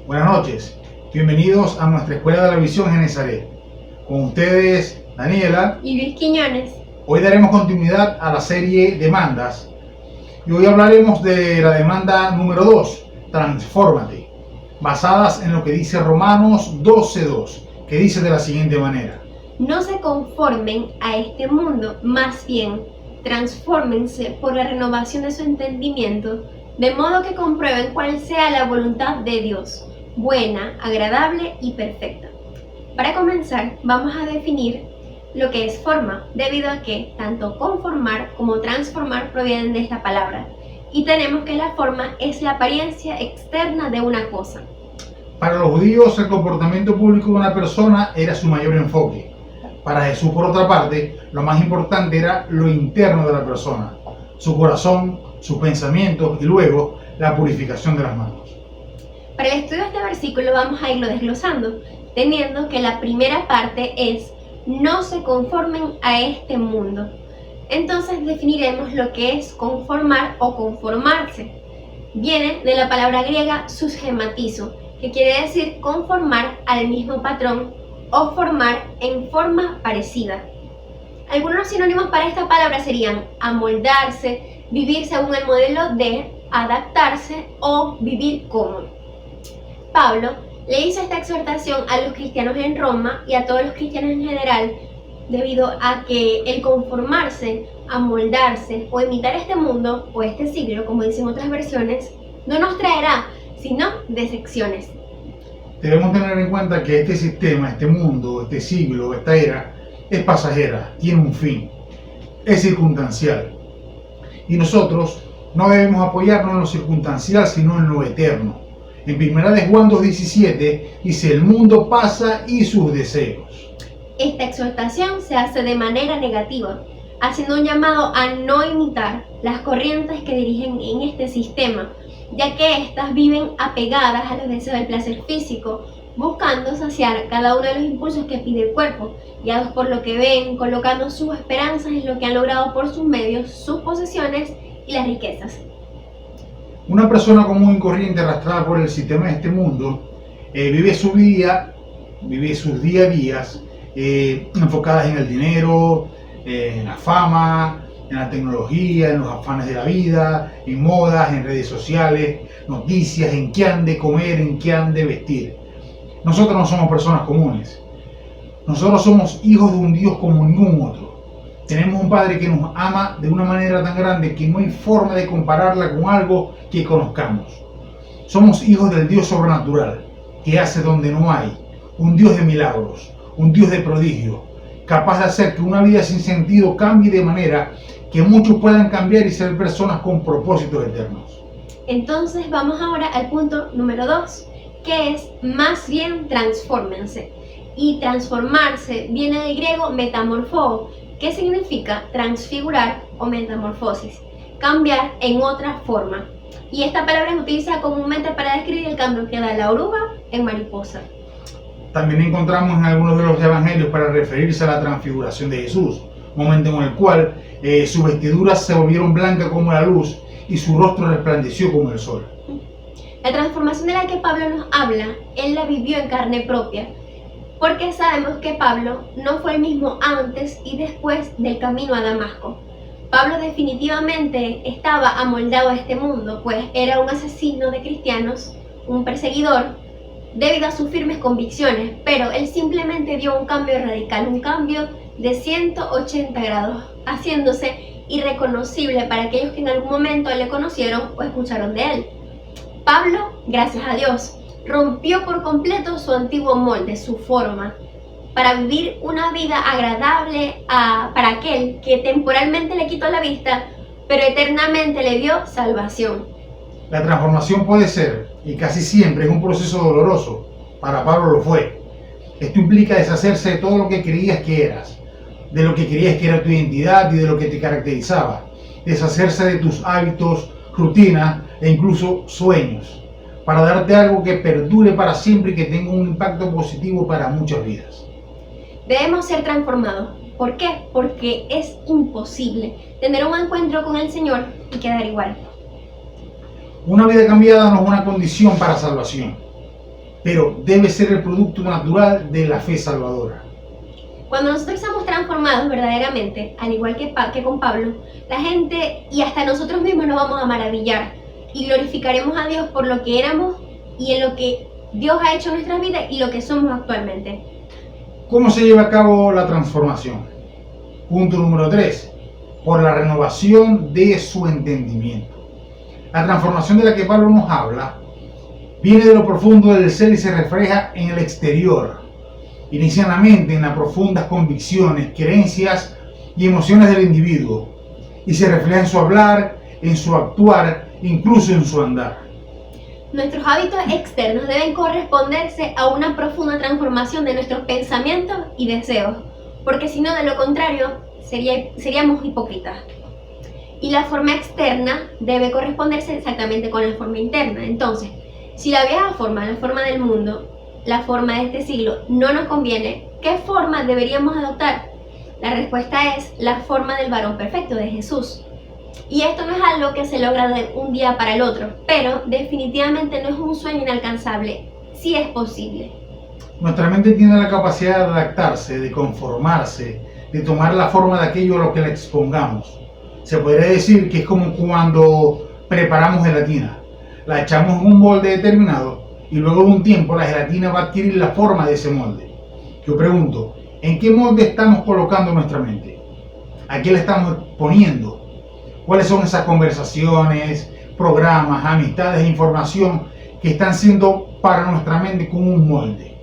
Buenas noches, bienvenidos a nuestra Escuela de la Visión Genezaret. Con ustedes, Daniela y Luis Quiñones. Hoy daremos continuidad a la serie Demandas y hoy hablaremos de la demanda número 2, Transfórmate, basadas en lo que dice Romanos 12:2, que dice de la siguiente manera: No se conformen a este mundo, más bien transfórmense por la renovación de su entendimiento, de modo que comprueben cuál sea la voluntad de Dios, buena, agradable y perfecta. Para comenzar, vamos a definir lo que es forma, debido a que tanto conformar como transformar provienen de esta palabra. Y tenemos que la forma es la apariencia externa de una cosa. Para los judíos, el comportamiento público de una persona era su mayor enfoque. Para Jesús, por otra parte, lo más importante era lo interno de la persona, su corazón, sus pensamientos y luego la purificación de las manos. Para el estudio de este versículo vamos a irlo desglosando, teniendo que la primera parte es no se conformen a este mundo. Entonces definiremos lo que es conformar o conformarse. Viene de la palabra griega susgematizo, que quiere decir conformar al mismo patrón o formar en forma parecida. Algunos sinónimos para esta palabra serían amoldarse, vivir según el modelo de, adaptarse o vivir como. Pablo le hizo esta exhortación a los cristianos en Roma y a todos los cristianos en general, debido a que el conformarse, amoldarse o imitar este mundo o este siglo, como dicen otras versiones, no nos traerá sino decepciones. Debemos tener en cuenta que este sistema, este mundo, este siglo, esta era, es pasajera, tiene un fin, es circunstancial. Y nosotros no debemos apoyarnos en lo circunstancial, sino en lo eterno. En 1 de Juan 2:17 dice: el mundo pasa y sus deseos. Esta exhortación se hace de manera negativa, haciendo un llamado a no imitar las corrientes que dirigen en este sistema, ya que éstas viven apegadas a los deseos del placer físico, buscando saciar cada uno de los impulsos que pide el cuerpo, guiados por lo que ven, colocando sus esperanzas en lo que han logrado por sus medios, sus posesiones y las riquezas. Una persona común y corriente arrastrada por el sistema de este mundo vive su vida, vive sus día a días enfocadas en el dinero, en la fama, en la tecnología, en los afanes de la vida, en modas, en redes sociales, noticias, en qué han de comer, en qué han de vestir. Nosotros no somos personas comunes. Nosotros somos hijos de un Dios como ningún otro. Tenemos un Padre que nos ama de una manera tan grande que no hay forma de compararla con algo que conozcamos. Somos hijos del Dios sobrenatural, que hace donde no hay, un Dios de milagros, un Dios de prodigio, capaz de hacer que una vida sin sentido cambie de manera que muchos puedan cambiar y ser personas con propósitos eternos. Entonces vamos ahora al punto número 2, que es más bien transfórmense. Y transformarse viene del griego metamorfo, que significa transfigurar o metamorfosis, cambiar en otra forma. Y esta palabra se utiliza comúnmente para describir el cambio que da la oruga en mariposa. También encontramos en algunos de los evangelios para referirse a la transfiguración de Jesús, momento en el cual sus vestiduras se volvieron blancas como la luz y su rostro resplandeció como el sol. La transformación de la que Pablo nos habla, él la vivió en carne propia, porque sabemos que Pablo no fue el mismo antes y después del camino a Damasco. Pablo definitivamente estaba amoldado a este mundo, pues era un asesino de cristianos, un perseguidor, debido a sus firmes convicciones, pero él simplemente dio un cambio radical, un cambio de 180 grados, haciéndose irreconocible para aquellos que en algún momento le conocieron o escucharon de él. Pablo, gracias a Dios, rompió por completo su antiguo molde, su forma, para vivir una vida agradable para aquel que temporalmente le quitó la vista, pero eternamente le dio salvación. La transformación puede ser, y casi siempre es un proceso doloroso. Para Pablo lo fue. Esto implica deshacerse de todo lo que creías que eras, de lo que creías que era tu identidad y de lo que te caracterizaba, deshacerse de tus hábitos, rutinas e incluso sueños, para darte algo que perdure para siempre y que tenga un impacto positivo para muchas vidas. Debemos ser transformados. ¿Por qué? Porque es imposible tener un encuentro con el Señor y quedar igual. Una vida cambiada no es una condición para salvación. pero debe ser el producto natural de la fe salvadora. Cuando nosotros somos transformados verdaderamente, al igual que con Pablo, la gente y hasta nosotros mismos nos vamos a maravillar y glorificaremos a Dios por lo que éramos y en lo que Dios ha hecho en nuestras vidas y lo que somos actualmente. ¿Cómo se lleva a cabo la transformación? Punto número 3. Por la renovación de su entendimiento. La transformación de la que Pablo nos habla viene de lo profundo del ser y se refleja en el exterior. Inicialmente en las profundas convicciones, creencias y emociones del individuo, y se refleja en su hablar, en su actuar, incluso en su andar. Nuestros hábitos externos deben corresponderse a una profunda transformación de nuestros pensamientos y deseos, porque si no, de lo contrario, seríamos hipócritas. Y la forma externa debe corresponderse exactamente con la forma interna. Entonces, si la vieja forma, la forma del mundo, la forma de este siglo, no nos conviene, ¿qué forma deberíamos adoptar? La respuesta es la forma del varón perfecto, de Jesús. Y esto no es algo que se logra de un día para el otro, pero definitivamente no es un sueño inalcanzable, sí es posible. Nuestra mente tiene la capacidad de adaptarse, de conformarse, de tomar la forma de aquello a lo que la expongamos. Se podría decir que es como cuando preparamos gelatina. La echamos en un molde determinado y luego de un tiempo la gelatina va a adquirir la forma de ese molde. Yo pregunto, ¿en qué molde estamos colocando nuestra mente? ¿A qué le estamos poniendo? ¿Cuáles son esas conversaciones, programas, amistades e información que están siendo para nuestra mente como un molde?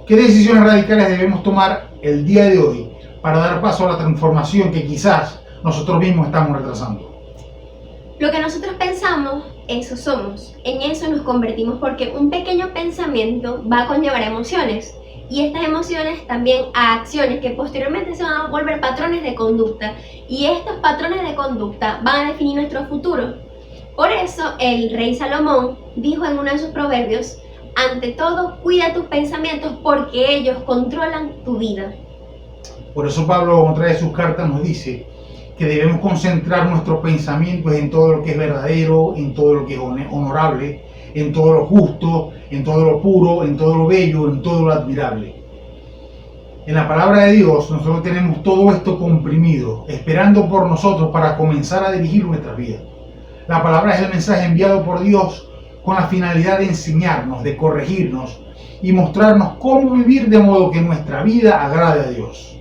¿Qué decisiones radicales debemos tomar el día de hoy para dar paso a la transformación que quizás nosotros mismos estamos retrasando? Lo que nosotros pensamos, eso somos. En eso nos convertimos porque un pequeño pensamiento va a conllevar emociones. Y estas emociones también a acciones que posteriormente se van a volver patrones de conducta. Y estos patrones de conducta van a definir nuestro futuro. Por eso el rey Salomón dijo en uno de sus proverbios: ante todo, cuida tus pensamientos porque ellos controlan tu vida. Por eso Pablo en otra de sus cartas nos dice que debemos concentrar nuestros pensamientos en todo lo que es verdadero, en todo lo que es honorable, en todo lo justo, en todo lo puro, en todo lo bello, en todo lo admirable. En la palabra de Dios nosotros tenemos todo esto comprimido, esperando por nosotros para comenzar a dirigir nuestras vidas. La palabra es el mensaje enviado por Dios con la finalidad de enseñarnos, de corregirnos y mostrarnos cómo vivir de modo que nuestra vida agrade a Dios.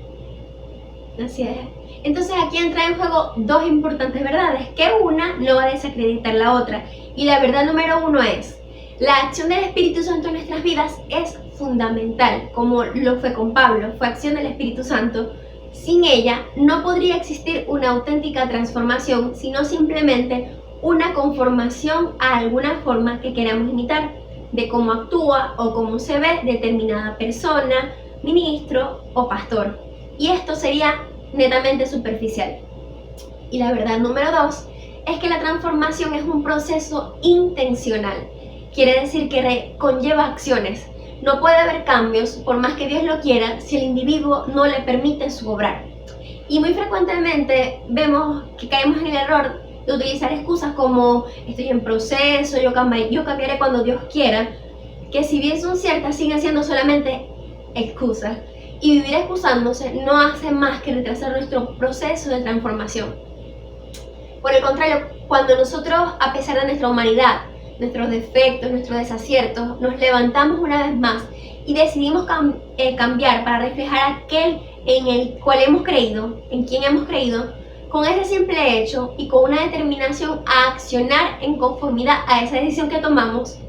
Así es. Entonces aquí entra en juego dos importantes verdades, que una no va a desacreditar la otra. Y la verdad número uno es: la acción del Espíritu Santo en nuestras vidas es fundamental, como lo fue con Pablo, fue acción del Espíritu Santo. Sin ella no podría existir una auténtica transformación, sino simplemente una conformación a alguna forma que queramos imitar, de cómo actúa o cómo se ve determinada persona, ministro o pastor. Y esto sería netamente superficial. Y la verdad número dos es que la transformación es un proceso intencional. Quiere decir que conlleva acciones. No puede haber cambios, por más que Dios lo quiera, si el individuo no le permite su obrar. Y muy frecuentemente vemos que caemos en el error de utilizar excusas como estoy en proceso, yo cambiaré cuando Dios quiera, que si bien son ciertas, siguen siendo solamente excusas. Y vivir excusándose no hace más que retrasar nuestro proceso de transformación. Por el contrario, cuando nosotros, a pesar de nuestra humanidad, nuestros defectos, nuestros desaciertos, nos levantamos una vez más y decidimos cambiar para reflejar aquel en el cual hemos creído, en quien hemos creído, con ese simple hecho y con una determinación a accionar en conformidad a esa decisión que tomamos,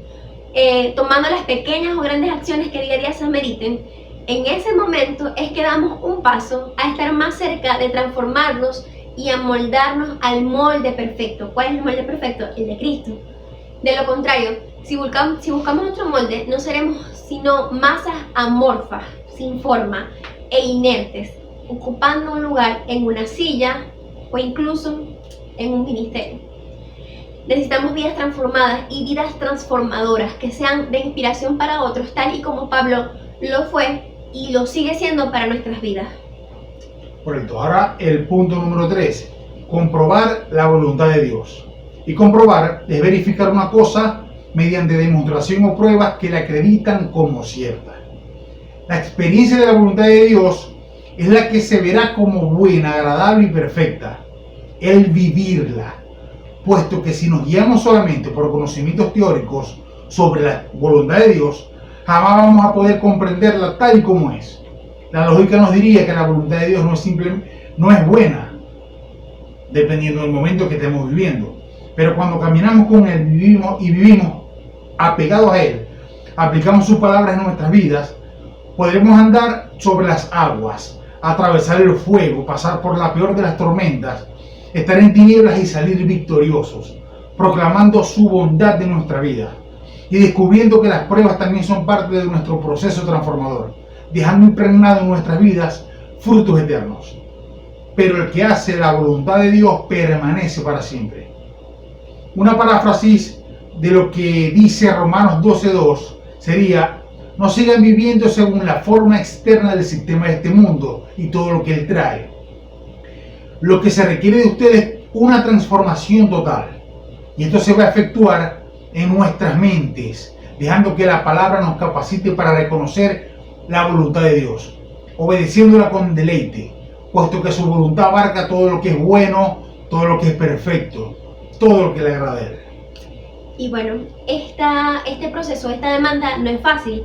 tomando las pequeñas o grandes acciones que día a día se ameriten, en ese momento es que damos un paso a estar más cerca de transformarnos y a moldarnos al molde perfecto. ¿Cuál es el molde perfecto? El de Cristo. De lo contrario, si buscamos otro molde, no seremos sino masas amorfas, sin forma e inertes, ocupando un lugar en una silla o incluso en un ministerio. Necesitamos vidas transformadas y vidas transformadoras que sean de inspiración para otros, tal y como Pablo lo fue y lo sigue siendo para nuestras vidas. Correcto. Ahora el punto número 3, comprobar la voluntad de Dios. Y comprobar es verificar una cosa mediante demostración o pruebas que la acreditan como cierta. La experiencia de la voluntad de Dios es la que se verá como buena, agradable y perfecta. El vivirla, puesto que si nos guiamos solamente por conocimientos teóricos sobre la voluntad de Dios, jamás vamos a poder comprenderla tal y como es. La lógica nos diría que la voluntad de Dios no es buena, dependiendo del momento que estemos viviendo. Pero cuando caminamos con Él vivimos apegados a Él, aplicamos sus palabras en nuestras vidas, podremos andar sobre las aguas, atravesar el fuego, pasar por la peor de las tormentas, estar en tinieblas y salir victoriosos, proclamando su bondad de nuestra vida y descubriendo que las pruebas también son parte de nuestro proceso transformador, dejando impregnado en nuestras vidas frutos eternos. Pero el que hace la voluntad de Dios permanece para siempre. Una paráfrasis de lo que dice Romanos 12:2 sería: no sigan viviendo según la forma externa del sistema de este mundo y todo lo que él trae. Lo que se requiere de ustedes es una transformación total. Y esto se va a efectuar en nuestras mentes, dejando que la palabra nos capacite para reconocer la voluntad de Dios, obedeciéndola con deleite, puesto que su voluntad abarca todo lo que es bueno, todo lo que es perfecto, todo lo que le agrada a Él. Y bueno, este proceso, esta demanda no es fácil.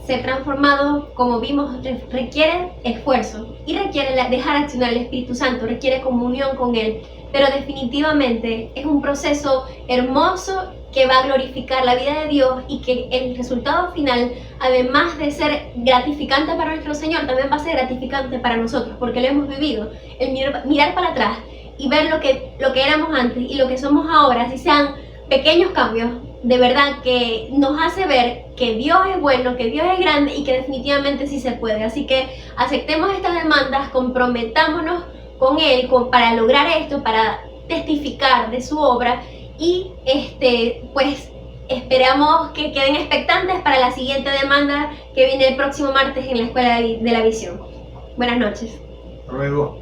Ser transformado, como vimos, requiere esfuerzo y requiere dejar accionar al Espíritu Santo, requiere comunión con Él, pero definitivamente es un proceso hermoso que va a glorificar la vida de Dios y que el resultado final, además de ser gratificante para nuestro Señor, también va a ser gratificante para nosotros, porque lo hemos vivido. El mirar para atrás y ver lo que éramos antes y lo que somos ahora, si sean pequeños cambios, de verdad que nos hace ver que Dios es bueno, que Dios es grande y que definitivamente sí se puede. Así que aceptemos estas demandas, comprometámonos con Él para lograr esto, para testificar de su obra y pues esperamos que queden expectantes para la siguiente demanda que viene el próximo martes en la Escuela de la Visión. Buenas noches. Hasta luego.